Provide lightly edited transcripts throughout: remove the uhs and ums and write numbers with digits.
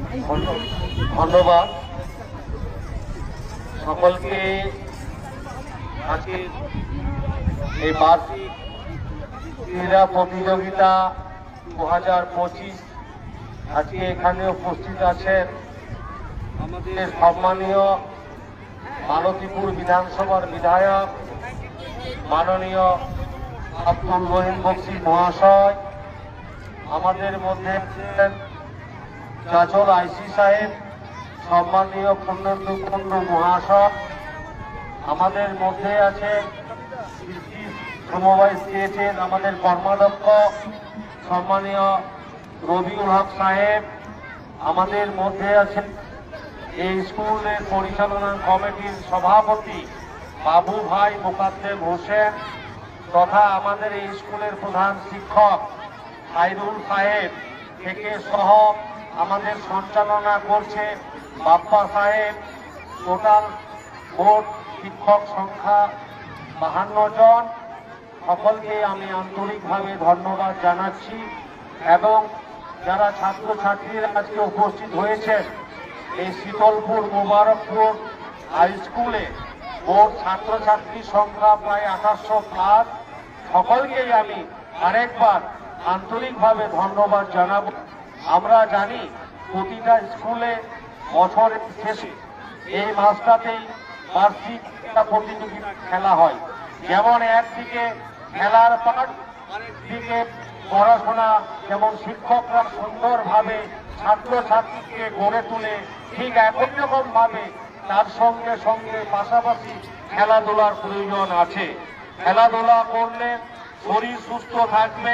ধন্যবাদ সকলকে। আজকে এই বার্ষিক ক্রীড়া প্রতিযোগিতা 2025 আজকে এখানে উপস্থিত আছেন আমাদের সম্মানীয় মালতীপুর বিধানসভার বিধায়ক মাননীয় আব্দুল রহিম বক্সী মহাশয়, আমাদের মধ্যে আছেন চাচল আইসি সাহেব, সম্মানীয় পূর্ণেন্দু কুণ্ডু মহাশয়, আমাদের মধ্যে আছেন সমবায় স্টেটের আমাদের কর্মাধ্যক্ষ সম্মানীয় রবিউল হক সাহেব, আমাদের মধ্যে আছেন এই স্কুলের পরিচালনা কমিটির সভাপতি বাবু ভাই মোকাদ্দেম হোসেন তথা আমাদের এই স্কুলের প্রধান শিক্ষক খাইরুল সাহেব থেকে সহ আমাদের সঞ্চালনা করছে বাপ্পা সাহেব। টোটাল মোট শিক্ষক সংখ্যা 52 জন। সকলকে আমি আন্তরিকভাবে ধন্যবাদ জানাচ্ছি এবং যারা ছাত্রছাত্রীরা আজকে উপস্থিত হয়েছেন এই শীতলপুর মোবারকপুর হাই স্কুলে মোট ছাত্রছাত্রীর সংখ্যা প্রায় 2800+। সকলকেই আমি আরেকবার আন্তরিকভাবে ধন্যবাদ জানাবো। আমরা জানি প্রতিটা স্কুলে বছরের শেষে এই মাসটাতেই বার্ষিক প্রতিযোগিতা খেলা হয়। যেমন একদিকে খেলার পাঠ, আরেকদিকে পড়াশোনা, যেমন শিক্ষকরা সুন্দরভাবে ছাত্রছাত্রীকে গড়ে তুলে ঠিক একই রকম ভাবে তার সঙ্গে সঙ্গে পাশাপাশি খেলাধুলার প্রয়োজন আছে। খেলাধুলা করলে শরীর সুস্থ থাকবে,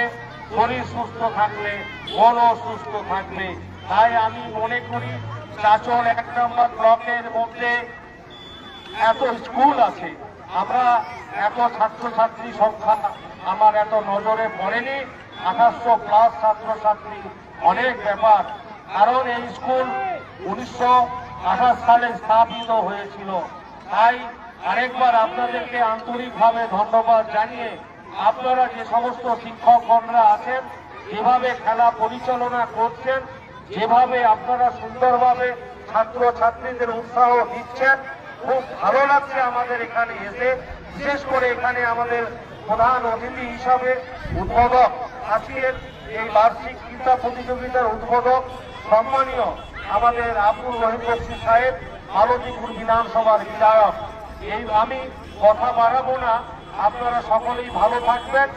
শরীর সুস্থ থাকলে মনও সুস্থ থাকবে। তাই আমি মনে করি চাচল 1 নম্বর ব্লকের মধ্যে এত স্কুল আছে, আমরা এত ছাত্রছাত্রী সংখ্যা আমার এত নজরে পড়েনি। 2800+ ছাত্রছাত্রী অনেক ব্যাপার, কারণ এই স্কুল 1928 সালে স্থাপিত হয়েছিল। তাই আরেকবার আপনাদেরকে আন্তরিকভাবে ধন্যবাদ জানিয়ে আপনারা যে সমস্ত শিক্ষকগণরা আছেন যেভাবে খেলা পরিচালনা করছেন, যেভাবে আপনারা সুন্দরভাবে ছাত্রছাত্রীদের উৎসাহ দিচ্ছেন, খুব ভালো লাগছে আমাদের এখানে এসে। বিশেষ করে এখানে আমাদের প্রধান অতিথি হিসাবে উদ্বোধক, আজকের এই বার্ষিক ক্রীড়া প্রতিযোগিতার উদ্বোধক সম্মানীয় আমাদের আব্দুল রহিম বক্সী সাহেব, মালতীপুর বিধানসভার বিধায়ক। এই আমি কথা বাড়াবো না, আপনারা সকলেই ভালো থাকবেন।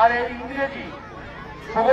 আর এই ইংরেজি শুভ